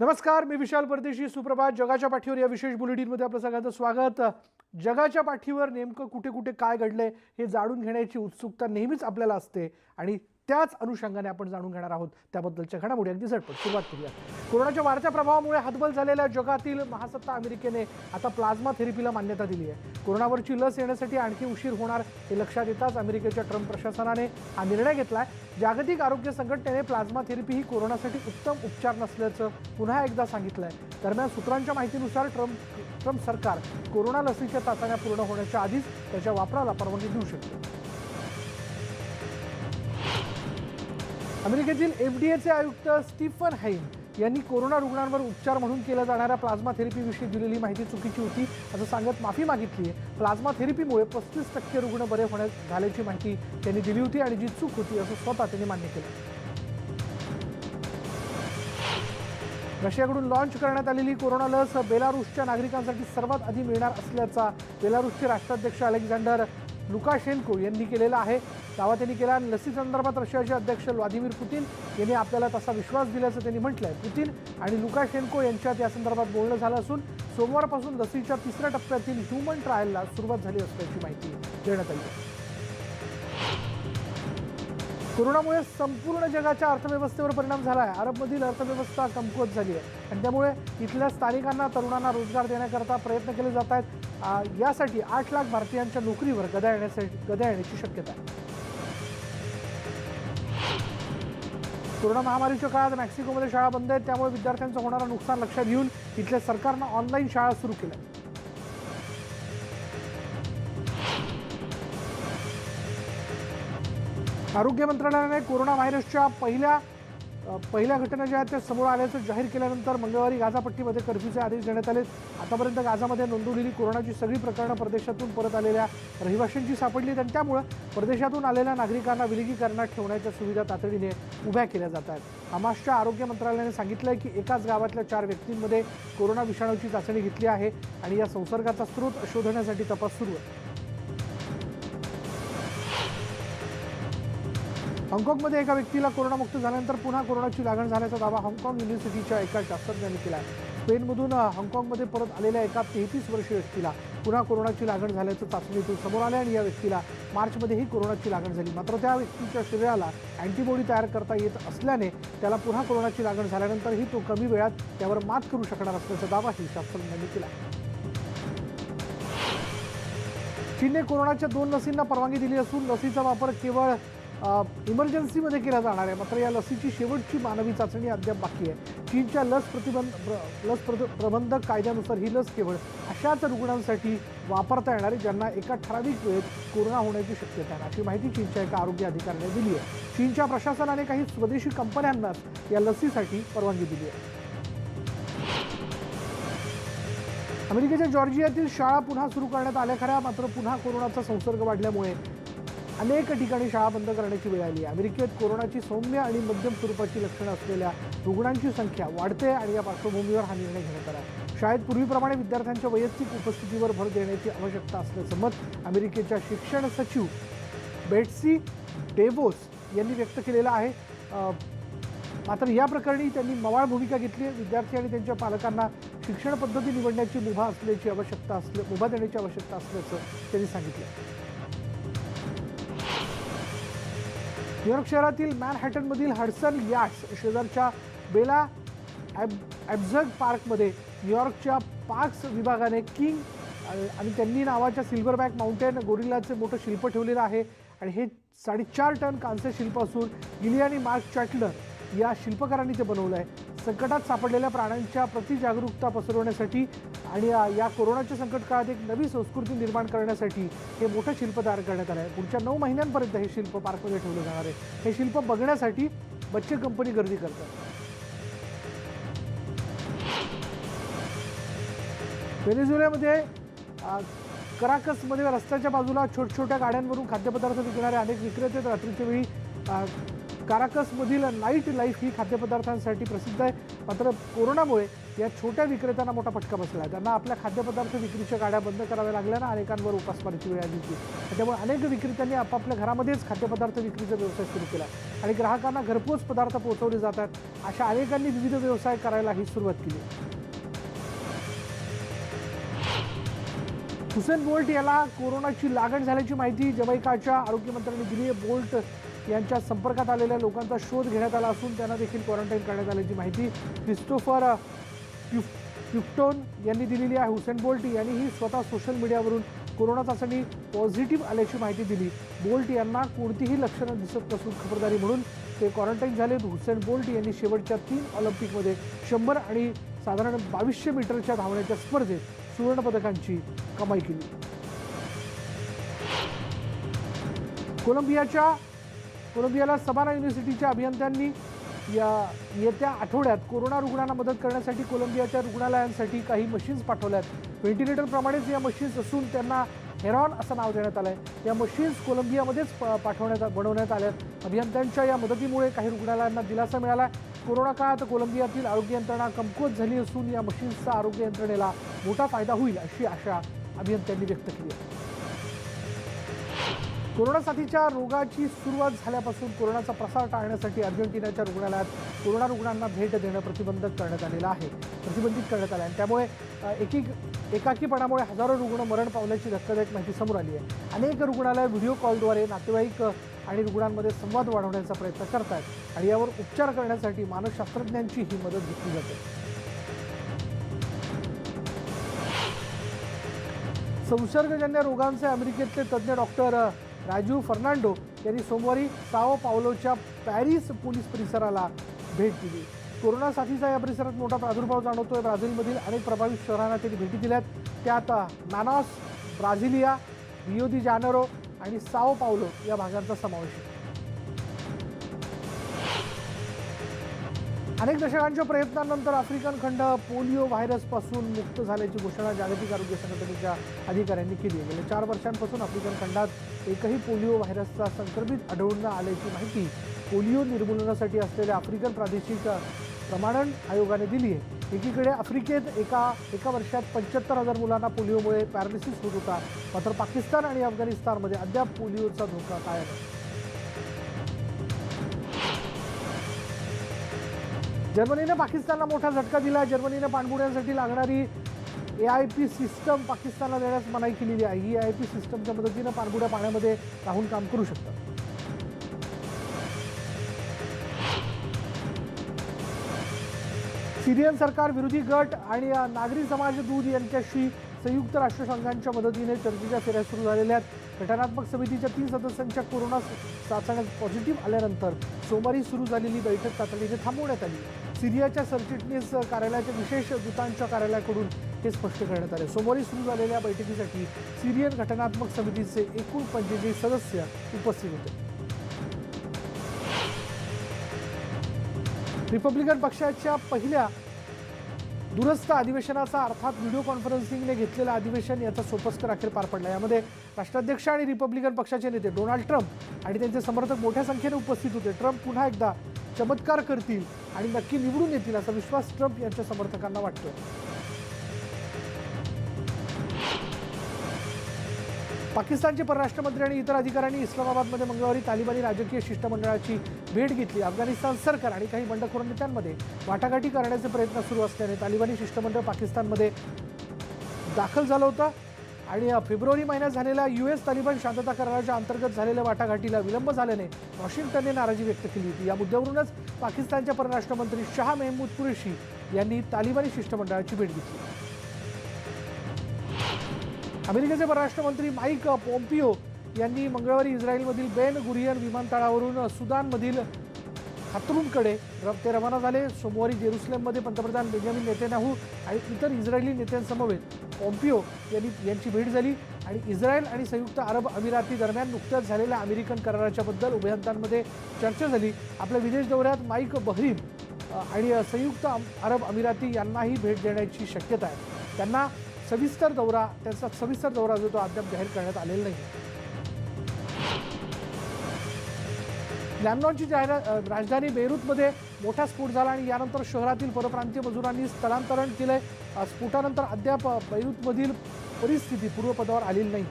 नमस्कार, मी विशाल परदेशी. सुप्रभात. जगाच्या पाठीवर या विशेष बुलेटिनमध्ये आपलं सगळ्यांचं स्वागत. जगाच्या पाठीवर नेमकं कुठे कुठे काय घडलंय हे जाणून घेण्याची उत्सुकता नेहमीच आपल्याला असते आणि त्याच अनुषंगाने आपण जाणून घेणार आहोत त्याबद्दलच्या घडामोडी. अगदी झटपट सुरुवात करूया. कोरोनाच्या वाढत्या प्रभावामुळे हतबल झालेल्या जगातील महासत्ता अमेरिकेने आता प्लाझ्मा थेरपीला मान्यता दिली आहे. कोरोनावरची लस येण्यासाठी आणखी उशीर होणार हे लक्षात येताच अमेरिकेच्या ट्रम्प प्रशासनाने हा निर्णय घेतलाय. जागतिक आरोग्य संघटनेने प्लाझ्मा थेरपी ही कोरोनासाठी उत्तम उपचार नसल्याचं पुन्हा एकदा सांगितलंय. दरम्यान सूत्रांच्या माहितीनुसार ट्रम्प सरकार कोरोना लसीच्या चाचण्या पूर्ण होण्याच्या आधीच त्याच्या वापराला परवानगी देऊ शकते. अमेरिकेतील एफडीएचे आयुक्त स्टीफन हाईन यांनी कोरोना रुग्णांवर उपचार म्हणून केल्या जाणाऱ्या प्लाझ्मा थेरपीविषयी दिलेली माहिती चुकीची होती असं सांगत माफी मागितली आहे. प्लाझ्मा थेरपीमुळे 35% रुग्ण बरे होण्यात झाल्याची माहिती त्यांनी दिली होती आणि जी चूक होती असं स्वतः त्यांनी मान्य केलं. रशियाकडून लॉन्च करण्यात आलेली कोरोना लस बेलारूसच्या नागरिकांसाठी सर्वात आधी मिळणार असल्याचा बेलारूसचे राष्ट्राध्यक्ष अलेक्झांडर लुकाशेन्को यांनी केलेला आहे. दावा त्यांनी केला. लसीसंदर्भात रशियाचे अध्यक्ष व्लादिमीर पुतीन यांनी आपल्याला तसा विश्वास दिल्याचं त्यांनी म्हटलंय. पुतीन आणि लुकाशेन्को यांच्यात या संदर्भात बोलणं झालं असून सोमवारपासून लसीच्या 3ऱ्या टप्प्यातील ह्युमन ट्रायलला सुरुवात झाली असल्याची माहिती देण्यात आली आहे. कोरोनामुळे संपूर्ण जगाच्या अर्थव्यवस्थेवर परिणाम झाला आहे. अरबमधील अर्थव्यवस्था कमकुवत झाली आहे आणि त्यामुळे इथल्या स्थानिकांना तरुणांना रोजगार देण्याकरता प्रयत्न केले जात आहेत. यासाठी 8 लाख भारतीयांच्या नोकरीवर गदा येण्याची शक्यता आहे. कोरोना महामारीच्या काळात मेक्सिकोमध्ये शाळा बंद आहेत. त्यामुळे विद्यार्थ्यांचं होणारं नुकसान लक्षात घेऊन इथल्या सरकारनं ऑनलाईन शाळा सुरू केल्या. आरोग्य मंत्रालयाने कोरोना व्हायरसच्या पहिल्या घटना ज्या आहेत त्या समोर आल्याचं जाहीर केल्यानंतर मंगळवारी गाझापट्टीमध्ये कर्फ्यूचे आदेश देण्यात आले. आतापर्यंत गाझामध्ये नोंदवलेली कोरोनाची सगळी प्रकरणं परदेशातून परत आलेल्या रहिवाशांची सापडली आहेत आणि त्यामुळे परदेशातून आलेल्या नागरिकांना विलगीकरणात ठेवण्याच्या सुविधा तातडीने उभ्या केल्या जात आहेत. हमासच्या आरोग्य मंत्रालयाने सांगितलंय की एकाच गावातल्या 4 व्यक्तींमध्ये कोरोना विषाणूची चाचणी घेतली आहे आणि या संसर्गाचा स्रोत शोधण्यासाठी तपास सुरू आहे. हाँगकाँगमध्ये एका व्यक्तीला कोरोनामुक्त झाल्यानंतर पुन्हा कोरोनाची लागण झाल्याचा दावा हाँगकाँग युनिव्हर्सिटीच्या एका शास्त्रज्ञांनी केला आहे. स्पेनमधून हाँगकाँगमध्ये परत आलेल्या एका 33 वर्षीय व्यक्तीला पुन्हा कोरोनाची लागण झाल्याचं चाचणीतून समोर आलं आणि या व्यक्तीला मार्चमध्येही कोरोनाची लागण झाली. मात्र त्या व्यक्तीच्या शरीराला अँटीबॉडी तयार करता येत असल्याने त्याला पुन्हा कोरोनाची लागण झाल्यानंतरही तो कमी वेळात त्यावर मात करू शकणार असल्याचा दावाही शास्त्रज्ञांनी केला. चीनने कोरोनाच्या 2 लसींना परवानगी दिली असून लसीचा वापर केवळ इमर्जन्सीमध्ये केला जाणार आहे. मात्र या लसीची शेवटची मानवी चाचणी अद्याप बाकी आहे. चीनच्या लस प्रबंधक कायद्यानुसार ही लस केवळ अशाच रुग्णांसाठी वापरता येणार आहे ज्यांना एका ठराविक वेळेत कोरोना होण्याची शक्यता आहे अशी माहिती चीनच्या एका आरोग्य अधिकाऱ्याने दिली आहे. चीनच्या प्रशासनाने काही स्वदेशी कंपन्यांनाच या लसीसाठी परवानगी दिली आहे. अमेरिकेच्या जॉर्जियातील शाळा पुन्हा सुरू करण्यात आल्या खऱ्या, मात्र पुन्हा कोरोनाचा संसर्ग वाढल्यामुळे अनेक ठिकाणी शाळा बंद करण्याची वेळ आली आहे. अमेरिकेत कोरोनाची सौम्य आणि मध्यम स्वरूपाची लक्षणं असलेल्या रुग्णांची संख्या वाढते आणि या पार्श्वभूमीवर हा निर्णय घेण्यात आला. शाळेत पूर्वीप्रमाणे विद्यार्थ्यांच्या वैयक्तिक उपस्थितीवर भर देण्याची आवश्यकता असल्याचं मत अमेरिकेच्या शिक्षण सचिव बेट्सी डेव्होस यांनी व्यक्त केलेलं आहे. मात्र या प्रकरणी त्यांनी मवाळ भूमिका घेतली आहे. विद्यार्थी आणि त्यांच्या पालकांना शिक्षण पद्धती निवडण्याची मुभा देण्याची आवश्यकता असल्याचं त्यांनी सांगितलं. न्यूयॉर्क शहरातील मॅनहॅटनमधील हडसन यार्ड्स शेजारच्या बेला ॲब्झग पार्कमध्ये न्यूयॉर्कच्या पार्क्स विभागाने किंग आणि त्यांनी नावाच्या सिल्वरबॅक माउंटेन गोरिल्लाचे मोठं शिल्प ठेवलेलं आहे आणि हे 4.5 टन कांस्य शिल्प असून गिलियानी मार्क चॅटलर या शिल्पकारांनी ते बनवलं आहे. संकटात सापडलेल्या प्राण्यांच्या प्रति जागरूकता पसरवण्यासाठी आणि या कोरोनाच्या संकट काळात एक नवी संस्कृती निर्माण करण्यासाठी हे मोठं शिल्प तयार करण्यात आलं आहे. पुढच्या 9 महिन्यांपर्यंत हे शिल्प पार्कमध्ये ठेवलं जाणार आहे. हे शिल्प बघण्यासाठी बच्चे कंपनी गर्दी करतात. व्हेनेझुएलामध्ये कराकसमध्ये रस्त्याच्या बाजूला छोट्या गाड्यांवरून खाद्यपदार्थ विकणारे अनेक विक्रेते रात्रीच्या वेळी काराकसमधील नाईट लाईफ ही खाद्यपदार्थांसाठी प्रसिद्ध आहे. मात्र कोरोनामुळे या छोट्या विक्रेत्यांना मोठा फटका बसला आहे. त्यांना आपल्या खाद्यपदार्थ विक्रीच्या गाड्या बंद कराव्या लागल्यानं अनेकांवर उपासमारीची वेळ आली होती. त्यामुळे अनेक विक्रेत्यांनी आपापल्या घरामध्येच खाद्यपदार्थ विक्रीचा व्यवसाय सुरू केला आणि ग्राहकांना घरपोच पदार्थ पोहोचवले जातात. अशा अनेकांनी विविध व्यवसाय करायलाही सुरुवात केली. हुसेन बोल्ट याला कोरोनाची लागण झाल्याची माहिती जमैकाच्या आरोग्यमंत्र्यांनी दिली आहे. बोल्ट यांच्या संपर्कात आलेल्या लोकांचा शोध घेण्यात आला असून त्यांना देखील क्वारंटाईन करण्यात आल्याची माहिती क्रिस्टोफर प्युफ्टोन यांनी दिलेली आहे. हुसेन बोल्ट यांनीही स्वतः सोशल मीडियावरून कोरोना चाचणी पॉझिटिव्ह आल्याची माहिती दिली. बोल्ट यांना कोणतीही लक्षणं दिसत नसून खबरदारी म्हणून ते क्वारंटाईन झालेत. हुसेन बोल्ट यांनी शेवटच्या 3 ऑलिम्पिकमध्ये 100 आणि साधारण 2200 मीटरच्या धावण्याच्या स्पर्धेत सुवर्णपदकांची कमाई केली. कोलंबियाला सबाना युनिव्हर्सिटीच्या अभियंत्यांनी येत्या आठवड्यात कोरोना रुग्णांना मदत करण्यासाठी कोलंबियाच्या रुग्णालयांसाठी काही मशीन्स पाठवल्यात. व्हेंटिलेटरप्रमाणेच या मशीन्स असून त्यांना हेरॉन असं नाव देण्यात आलं आहे. या मशीन्स कोलंबियामध्येच बनवण्यात आल्यात. अभियंत्यांच्या या मदतीमुळे काही रुग्णालयांना दिलासा मिळाला. कोरोना काळात कोलंबियातील आरोग्य यंत्रणा कमकुवत झाली असून या मशीन्सचा आरोग्य यंत्रणेला मोठा फायदा होईल अशी आशा अभियंत्यांनी व्यक्त केली आहे. कोरोना साथीच्या रोगाची सुरुवात झाल्यापासून कोरोनाचा प्रसार टाळण्यासाठी अर्जेंटिनाच्या रुग्णालयात कोरोना रुग्णांना भेट देणं प्रतिबंधित करण्यात आलं आहे. त्यामुळे एकाकीपणामुळे हजारो रुग्ण मरण पावल्याची धक्कादायक माहिती समोर आली आहे. अनेक रुग्णालय व्हिडिओ कॉलद्वारे नातेवाईक आणि रुग्णांमध्ये संवाद वाढवण्याचा प्रयत्न करतात आणि यावर उपचार करण्यासाठी मानसशास्त्रज्ञांची ही मदत घेतली जाते. संसर्गजन्य रोगांचे अमेरिकेतले तज्ज्ञ डॉक्टर राजू फर्नांडो यांनी सोमवारी साओ पावलोच्या पॅरिस पोलीस परिसराला भेट दिली. कोरोना साथीचा या परिसरात मोठा प्रादुर्भाव जाणवतोय. ब्राझीलमधील अनेक प्रभावित शहरांना त्यांनी भेटी दिल्यात. त्यात मानास, ब्राझिलिया, रियो दी जानेरो आणि साओ पावलो या भागांचा समावेश आहे. अनेक दशकांच्या प्रयत्नांनंतर आफ्रिकन खंड पोलिओ व्हायरसपासून मुक्त झाल्याची घोषणा जागतिक आरोग्य संघटनेच्या अधिकाऱ्यांनी केली आहे. गेल्या 4 वर्षांपासून आफ्रिकन खंडात एकही पोलिओ व्हायरसचा संक्रमित आढळून न आल्याची माहिती पोलिओ निर्मूलनासाठी असलेल्या आफ्रिकन प्रादेशिक प्रमाणन आयोगाने दिली आहे. एकीकडे आफ्रिकेत एका वर्षात 75,000 मुलांना पोलिओमुळे पॅरालिसिस होत होता. मात्र पाकिस्तान आणि अफगाणिस्तानमध्ये अद्याप पोलिओचा धोका कायम आहे. जर्मनीने पाकिस्तानला मोठा झटका दिला. जर्मनीने पाणबुड्यांसाठी लागणारी AIP सिस्टम पाकिस्तानला देण्यास मनाई केलेली आहे. ही AIP सिस्टमच्या मदतीने पाणबुड्या पाण्यामध्ये राहून काम करू शकतात. सिरियन सरकार, विरोधी गट आणि नागरी समाज दूत यांच्याशी संयुक्त राष्ट्रसंघाच्या मदतीने चर्चेच्या फेऱ्या सुरू झालेल्या आहेत. घटनात्मक समितीच्या 3 सदस्यांच्या कोरोना चाचण्या पॉझिटिव्ह आल्यानंतर सोमवारी सुरू झालेली बैठक तातडीने थांबवण्यात आली. सिरियाच्या सरचिटणीस कार्यालयाच्या विशेष दूतांच्या कार्यालयाकडून हे स्पष्ट करण्यात आले. सोमवारी सुरू झालेल्या बैठकीसाठी सिरियन घटनात्मक समितीचे एकूण 45 सदस्य उपस्थित होते. रिपब्लिकन पक्षाच्या पहिल्या दूरस्थ अधिवेशनाचा अर्थात व्हिडिओ कॉन्फरन्सिंगने घेतलेलं अधिवेशन याचा सोपस्कर अखेर पार पडला. यामध्ये राष्ट्राध्यक्ष आणि रिपब्लिकन पक्षाचे नेते डोनाल्ड ट्रम्प आणि त्यांचे समर्थक मोठ्या संख्येने उपस्थित होते. ट्रम्प पुन्हा एकदा चमत्कार करतील आणि नक्की निवडून येतील असा विश्वास ट्रम्प यांच्या समर्थकांना वाटतो. पाकिस्तानचे परराष्ट्रमंत्री आणि इतर अधिकाऱ्यांनी इस्लामाबादमध्ये मंगळवारी तालिबानी राजकीय शिष्टमंडळाची भेट घेतली. अफगाणिस्तान सरकार आणि काही बंडखोर नेत्यांमध्ये वाटाघाटी करण्याचे प्रयत्न सुरू असल्याने तालिबानी शिष्टमंडळ पाकिस्तानमध्ये दाखल झालं होतं आणि फेब्रुवारी महिन्यात झालेल्या US तालिबान शांतता कराराच्या अंतर्गत झालेल्या वाटाघाटीला विलंब झाल्याने वॉशिंग्टनने नाराजी व्यक्त केली होती. या मुद्द्यावरूनच पाकिस्तानच्या परराष्ट्रमंत्री शाह मेहमूद कुरेशी यांनी तालिबानी शिष्टमंडळाची भेट घेतली. अमेरिकेचे परराष्ट्रमंत्री माईक पॉम्पिओ यांनी मंगळवारी इस्रायलमधील बेन गुरियन विमानतळावरून सुदानमधील खातरूमकडे ते रवाना झाले. सोमवारी जेरुसलेममध्ये पंतप्रधान बेंजामिन नेतन्याहू आणि इतर इस्रायली नेत्यांसमवेत पॉम्पिओ यांची भेट झाली आणि इस्रायल आणि संयुक्त अरब अमिराती दरम्यान नुकत्याच झालेल्या अमेरिकन कराराच्या बद्दल उभयतांमध्ये चर्चा झाली. आपल्या विदेश दौऱ्यात माईक बहरीन आणि संयुक्त अरब अमिराती यांनाही भेट देण्याची शक्यता आहे. त्यांचा सविस्तर दौरा जो तो अद्याप जाहीर करण्यात आलेला नाही. लेबनॉनची राजधानी बेरूतमध्ये मोठा स्फोट झाला आणि यानंतर शहरातील परप्रांतीय मजुरांनी स्थलांतरण केलंय। स्फोटानंतर अद्याप बेरूतमधील परिस्थिती पूर्वपदावर आलेली नाही।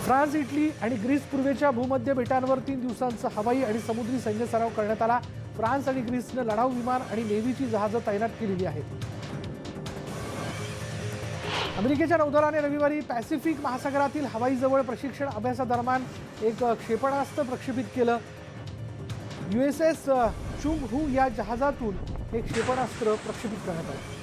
फ्रान्स, इटली आणि ग्रीस पूर्वेच्या भूमध्य बेटांवर 3 दिवसांचा हवाई आणि समुद्री सैन्य सराव करण्यात आला। फ्रान्स आणि ग्रीसने लढाऊ विमान आणि नेव्हीची जहाजं तैनात केलेली आहेत। अमेरिकेच्या नौदलाने रविवारी पॅसिफिक महासागरातील हवाईजवळ प्रशिक्षण अभ्यासादरम्यान एक क्षेपणास्त्र प्रक्षेपित केलं। USS चुंग हू या जहाजातून हे क्षेपणास्त्र प्रक्षेपित करण्यात आलं।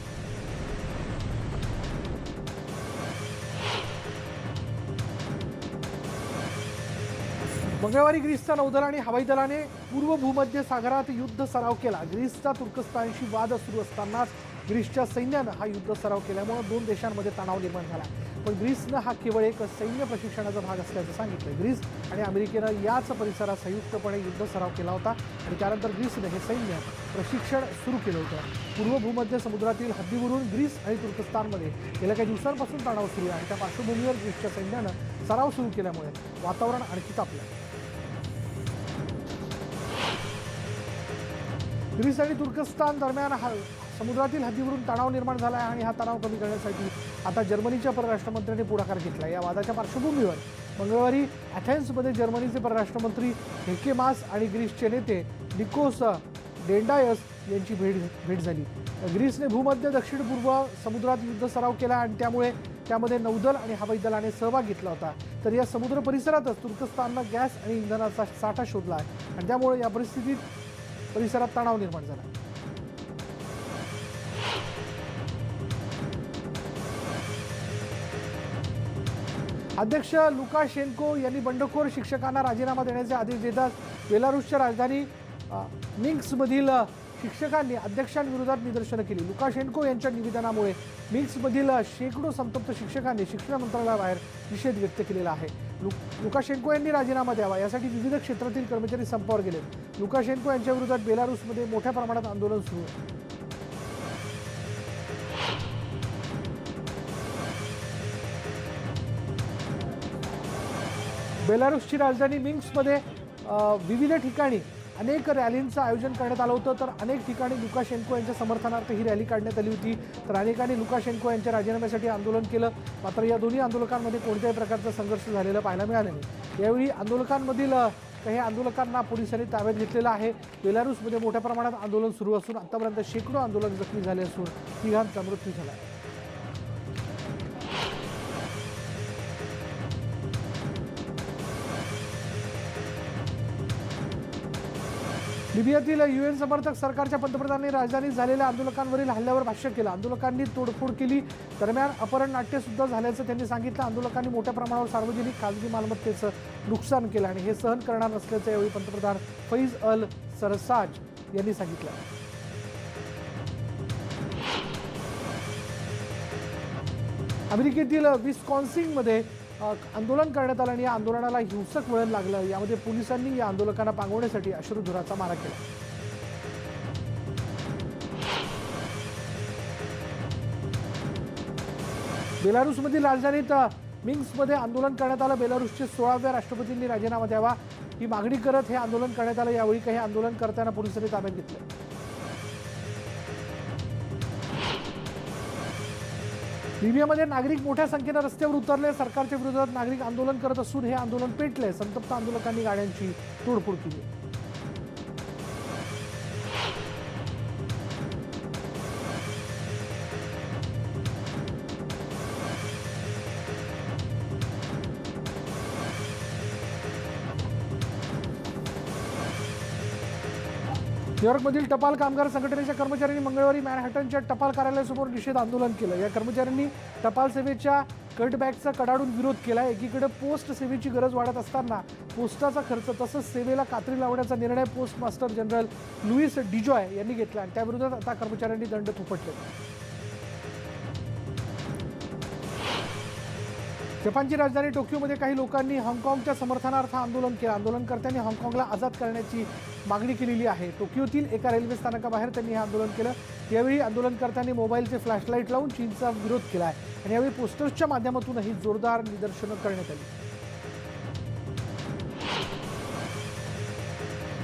मंगळवारी ग्रीसच्या नौदल आणि हवाई दलाने पूर्व भूमध्य सागरात युद्ध सराव केला। ग्रीसचा तुर्कस्तानशी वाद सुरू असतानाच ग्रीसच्या सैन्यानं हा युद्ध सराव केल्यामुळे 2 देशांमध्ये तणाव निर्माण झाला। पण ग्रीसनं हा केवळ एक सैन्य प्रशिक्षणाचा भाग असल्याचं सांगितलं। ग्रीस आणि अमेरिकेनं याच परिसरात संयुक्तपणे युद्ध सराव केला होता आणि त्यानंतर ग्रीसने हे सैन्य प्रशिक्षण सुरू केलं होतं। पूर्व भूमध्य समुद्रातील हद्दीवरून ग्रीस आणि तुर्कस्तानमध्ये गेल्या काही दिवसांपासून तणाव सुरू आहे आणि त्या पार्श्वभूमीवर ग्रीसच्या सैन्यानं सराव सुरू केल्यामुळे वातावरण आणखी तापलं। ग्रीस आणि तुर्कस्तान दरम्यान समुद्रातील हद्दीवरून तणाव निर्माण झाला आहे आणि हा तणाव कमी करण्यासाठी आता जर्मनीच्या परराष्ट्रमंत्र्यांनी पुढाकार घेतला। या वादाच्या पार्श्वभूमीवर मंगळवारी अथेन्समध्ये जर्मनीचे परराष्ट्रमंत्री हेके मास आणि ग्रीसचे नेते निकोस डेंडायस यांची भेट झाली। ग्रीसने भूमध्य दक्षिण पूर्व समुद्रात युद्ध सराव केला आणि त्यामध्ये नौदल आणि हवाई दलाने सहभाग घेतला होता। तर या समुद्र परिसरातच तुर्कस्ताननं गॅस आणि इंधनाचा साठा शोधला आहे आणि त्यामुळे या परिसरात तणाव निर्माण झाला। अध्यक्ष लुकाशेंको यांनी बंडखोर शिक्षकांना राजीनामा देण्याचे आदेश देताच बेलारूसच्या राजधानी मिन्स्कमधील शिक्षकांनी अध्यक्षांविरोधात निदर्शनं केली। लुकाशेंको यांच्या निवेदनामुळे मिन्स्कमधील शेकडो संतप्त शिक्षकांनी शिक्षण मंत्रालयाबाहेर निषेध व्यक्त केलेला आहे। लुकाशेंको यांनी राजीनामा द्यावा यासाठी विविध क्षेत्रातील कर्मचारी संपावर गेले। लुकाशेंको यांच्या विरोधात बेलारूसमध्ये मोठ्या प्रमाणात आंदोलन सुरू आहे। बेलारूसची राजधानी मिन्स्कमध्ये विविध ठिकाणी अनेक रॅलींचं आयोजन करण्यात आलं होतं। तर अनेक ठिकाणी लुकाशेंको यांच्या समर्थनार्थ ही रॅली काढण्यात आली होती। तर अनेकांनी लुकाशेंको यांच्या राजीनाम्यासाठी आंदोलन केलं। मात्र या दोन्ही आंदोलकांमध्ये कोणत्याही प्रकारचा संघर्ष झालेला पाहायला मिळाला नाही। यावेळी आंदोलकांमधील काही आंदोलकांना पोलिसांनी ताब्यात घेतलेलं आहे। बेलारूसमध्ये मोठ्या प्रमाणात आंदोलन सुरू असून आतापर्यंत शेकडो आंदोलक जखमी झाले असून 3 मृत्यू झाला आहे। लिबियातील UN समर्थक सरकारच्या पंतप्रधानांनी राजधानीत झालेल्या आंदोलकांवरील हल्ल्यावर भाष्य केलं। आंदोलकांनी तोडफोड केली। दरम्यान अपहरण नाट्य सुद्धा झाल्याचं त्यांनी सांगितलं। आंदोलकांनी मोठ्या प्रमाणावर सार्वजनिक खासगी मालमत्तेचं नुकसान केलं आणि हे सहन करणार नसल्याचं यावेळी पंतप्रधान फैज अल सरसाज यांनी सांगितलं। अमेरिकेतील विस्कॉन्सिनमध्ये आंदोलन करण्यात आलं आणि या आंदोलनाला हिंसक वळण लागलं। यामध्ये पोलिसांनी या आंदोलकांना पांगवण्यासाठी अश्रुधुराचा मारा केला। बेलारूसमधील राजधानीत मिन्स्कमध्ये आंदोलन करण्यात आलं। बेलारूसचे 16व्या राष्ट्रपतींनी राजीनामा द्यावा ही मागणी करत हे आंदोलन करण्यात आलं। यावेळी काही आंदोलनकर्त्यांना पोलिसांनी ताब्यात घेतलं। लिबियामध्ये नागरिक मोठ्या संख्येने रस्त्यावर उतरले। सरकारच्या विरोधात नागरिक आंदोलन करत असून हे आंदोलन पेटले। संतप्त आंदोलकांनी गाड्यांची तोडफोड केली। न्यूयॉर्कमधील टपाल कामगार संघटनेच्या कर्मचाऱ्यांनी मंगळवारी मॅनहॅटनच्या टपाल कार्यालयासमोर निषेध आंदोलन केलं। या कर्मचाऱ्यांनी टपाल सेवेच्या कटबॅकचा कडाडून विरोध केला। एकीकडे पोस्ट सेवेची गरज वाढत असताना पोस्टाचा खर्च तसंच सेवेला कात्री लावण्याचा निर्णय पोस्ट मास्टर जनरल लुईस डिजॉय यांनी घेतला आणि त्याविरोधात आता कर्मचाऱ्यांनी दंड थोपटले। जपानची राजधानी टोकियोमध्ये काही लोकांनी हाँगकाँगच्या समर्थनार्थ आंदोलन केलं. आंदोलनकर्त्यांनी हाँगकाँगला आझाद करण्याची मागणी केलेली आहे. टोकियोतील एका रेल्वे स्थानकाबाहेर त्यांनी हे आंदोलन केलं. यावेळी आंदोलनकर्त्यांनी मोबाईलचे फ्लॅशलाईट लावून चीनचा विरोध केला आहे आणि यावेळी पोस्टर्सच्या माध्यमातूनही जोरदार निदर्शनं करण्यात आली.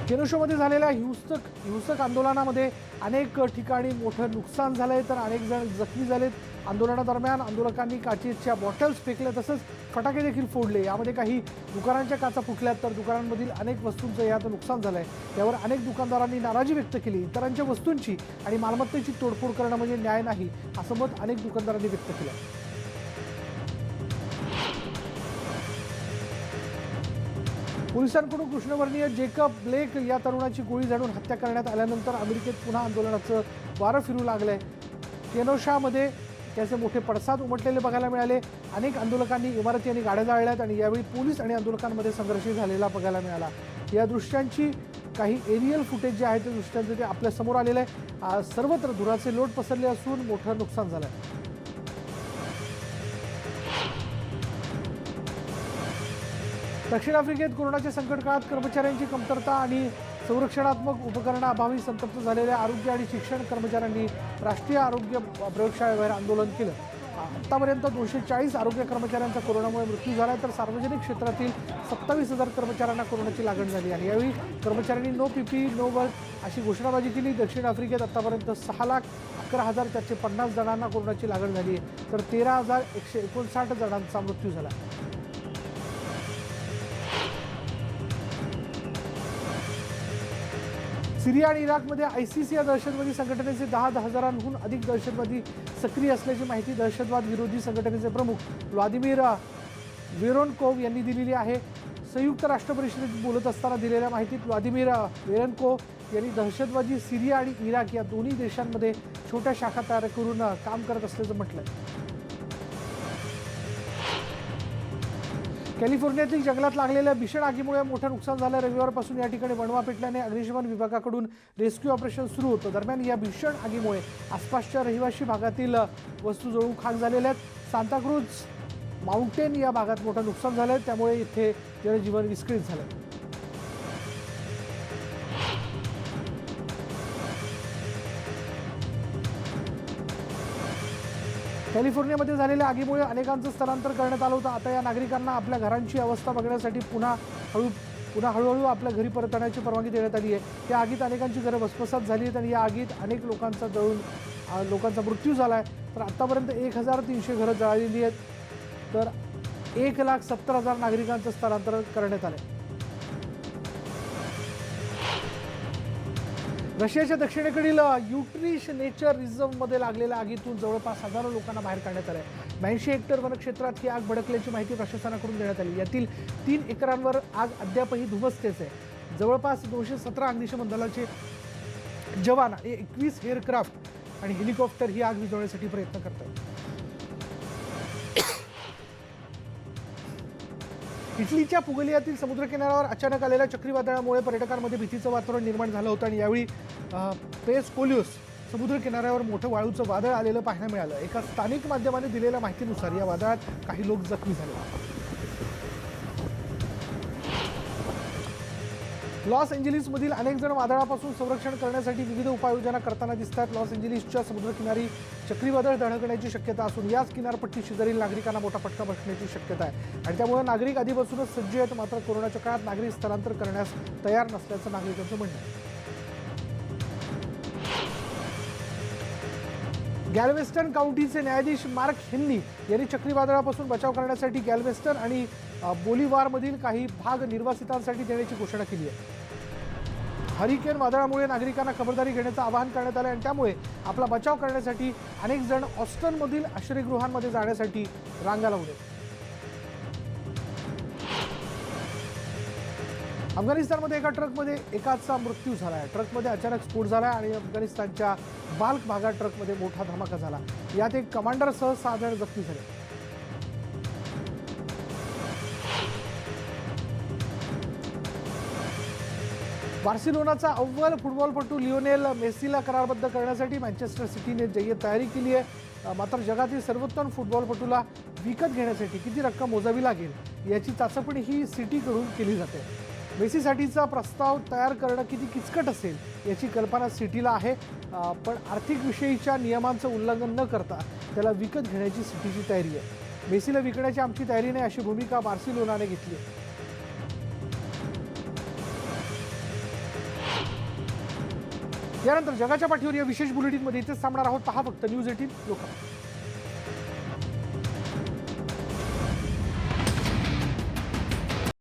केनोशोमध्ये झालेल्या हिंसक आंदोलनामध्ये अनेक ठिकाणी मोठं नुकसान झालंय तर अनेक जण जखमी झालेत. आंदोलनादरम्यान आंदोलकांनी काचेच्या बॉटल्स फेकल्या तसंच फटाके देखील फोडले. यामध्ये काही दुकानांच्या काचा फुटल्यात तर दुकानांमधील अनेक वस्तूंचं यात नुकसान झालंय. यावर अनेक दुकानदारांनी नाराजी व्यक्त केली. इतरांच्या वस्तूंची आणि मालमत्तेची तोडफोड करणं म्हणजे न्याय नाही असं मत अनेक दुकानदारांनी व्यक्त केलं. पोलिसांकडून कृष्णवर्णीय जेकब ब्लेक या तरुणाची गोळी झाडून हत्या करण्यात आल्यानंतर अमेरिकेत पुन्हा आंदोलनाचं वारं फिरू लागलंय. केनोशामध्ये त्याचे मोठे पडसाद उमटलेले बघायला मिळाले. अनेक आंदोलकांनी इमारती आणि गाड्या जाळल्यात आणि यावेळी पोलीस आणि आंदोलकांमध्ये संघर्ष झालेला बघायला मिळाला. या दृश्यांची काही एरियल फुटेज जे आहे ते दृश्यांचं ते आपल्या समोर आलेलं आहे. सर्वत्र धुराचे लोट पसरले असून मोठं नुकसान झालं आहे. दक्षिण आफ्रिकेत कोरोनाच्या संकट काळात कर्मचाऱ्यांची कमतरता आणि संरक्षणात्मक उपकरणाअभावी संतप्त झालेल्या आरोग्य आणि शिक्षण कर्मचाऱ्यांनी राष्ट्रीय आरोग्य प्रयोगशाळेबाहेर आंदोलन केलं. आतापर्यंत 240 आरोग्य कर्मचाऱ्यांचा कोरोनामुळे मृत्यू झाला तर सार्वजनिक क्षेत्रातील 27,000 कर्मचाऱ्यांना कोरोनाची लागण झाली आणि यावेळी कर्मचाऱ्यांनी नो पीपी नो वर्क अशी घोषणाबाजी केली. दक्षिण आफ्रिकेत आतापर्यंत 6,11,450 जणांना कोरोनाची लागण झाली आहे तर 13,159 जणांचा मृत्यू झाला. सिरिया आणि इराकमध्ये आयसीसी या दहशतवादी संघटनेचे 10,000हून अधिक दहशतवादी सक्रिय असल्याची माहिती दहशतवाद विरोधी संघटनेचे प्रमुख व्लादिमीर वेरोनकोव्ह यांनी दिलेली आहे. संयुक्त राष्ट्र परिषदेत बोलत असताना दिलेल्या माहितीत व्लादिमीर वेरोनकोव्ह यांनी दहशतवादी सिरिया आणि इराक या दोन्ही देशांमध्ये छोट्या शाखा तयार करून काम करत असल्याचं म्हटलंय. कॅलिफोर्नियातील जंगलात लागलेल्या भीषण आगीमुळे मोठं नुकसान झालं. रविवारपासून या ठिकाणी बनवा पेटल्याने अग्निशमन विभागाकडून रेस्क्यू ऑपरेशन सुरू होतं. दरम्यान या भीषण आगीमुळे आसपासच्या रहिवासी भागातील वस्तू जळून खाक झालेल्या आहेत. सांताक्रूज माउंटेन या भागात मोठं नुकसान झालंय त्यामुळे इथे जनजीवन विस्कळीत झालं. कॅलिफोर्नियामध्ये झालेल्या आगीमुळे अनेकांचं स्थलांतर करण्यात आलं होतं. आता या नागरिकांना आपल्या घरांची अवस्था बघण्यासाठी पुन्हा हळूहळू आपल्या घरी परतण्याची परवानगी देण्यात आली आहे. त्या आगीत अनेकांची घरं भस्मसात झाली आहेत आणि या आगीत अनेक लोकांचा मृत्यू झाला आहे. तर आत्तापर्यंत 1,300 घरं जळालेली आहेत तर 1,70,000 नागरिकांचं स्थलांतर करण्यात आलं. रशियाच्या दक्षिणेकडील युट्रिश नेचर रिझर्व्हमध्ये लागलेल्या आगीतून जवळपास हजारो लोकांना बाहेर काढण्यात आलं आहे. 82 हेक्टर वनक्षेत्रात ही आग भडकल्याची माहिती प्रशासनाकडून देण्यात आली. यातील 3 एकरांवर आग अद्यापही धुमसतेच आहे. जवळपास 217 अग्निशमन दलाचे जवान आणि 21 एअरक्राफ्ट आणि हेलिकॉप्टर ही आग विझवण्यासाठी प्रयत्न करतात. इटलीच्या पुगलियातील समुद्रकिनाऱ्यावर अचानक आलेल्या चक्रीवादळामुळे पर्यटकांमध्ये भीतीचं वातावरण निर्माण झालं होतं आणि यावेळी पेसकोलियोस समुद्रकिनाऱ्यावर मोठं वाळूचं वादळ आलेलं पाहायला मिळालं. एका स्थानिक माध्यमाने दिलेल्या माहितीनुसार या वादळात काही लोक जखमी झाले. लॉस एंजेलिसमधील अनेक जण वादळापासून संरक्षण करण्यासाठी विविध उपाययोजना करताना दिसतात. लॉस एंजेलिसच्या समुद्रकिनारी चक्रीवादळ धडकण्याची शक्यता असून याच किनारपट्टी शेजारील नागरिकांना मोठा फटका बसण्याची शक्यता आहे आणि त्यामुळे नागरिक आधीपासूनच सज्ज आहेत. मात्र कोरोनाच्या काळात नागरिक स्थलांतर करण्यास तयार नसल्याचं नागरिकांचं म्हणणं आहे. गॅल्वेस्टन काउंटीचे न्यायाधीश मार्क हेन्नी यांनी चक्रीवादळापासून बचाव करण्यासाठी गॅल्वेस्टन आणि बोलिव्हारमधील काही भाग निर्वासितांसाठी देण्याची घोषणा केली आहे. हरिकेन वादळामुळे नागरिकांना खबरदारी घेण्याचं आवाहन करण्यात आलं आणि त्यामुळे आपला बचाव करण्यासाठी अनेक जण ऑस्टनमधील आश्रयगृहांमध्ये जाण्यासाठी रांगा लावले. अफगाणिस्तानमध्ये एका ट्रकमध्ये एकाचा मृत्यू झाला आहे. ट्रकमध्ये अचानक स्फोट झाला आणि अफगाणिस्तानच्या बाल्क भागात ट्रकमध्ये मोठा धमाका झाला. यात एक कमांडरसह 6 जण जखमी झाले. बार्सिलोनाचा अव्वल फुटबॉलपटू लिओनेल मेसीला करारबद्ध करण्यासाठी मँचेस्टर सिटीने जय्यत तयारी केली आहे. मात्र जगातील सर्वोत्तम फुटबॉलपटूला विकत घेण्यासाठी किती रक्कम मोजावी लागेल याची चाचपणी ही सिटीकडून केली जाते. मेसीसाठीचा प्रस्ताव तयार करणं किती किचकट असेल याची कल्पना सिटीला आहे, पण आर्थिक विषयीच्या नियमांचं उल्लंघन न करता त्याला विकत घेण्याची सिटीची तयारी आहे. मेसीला विकण्याची आमची तयारी नाही अशी भूमिका बार्सिलोनाने घेतली. यानंतर जगाच्या पाठीवर या विशेष बुलेटिनमध्ये इथेच थांबणार आहोत. पहा फक्त न्यूज 18 लोकमत.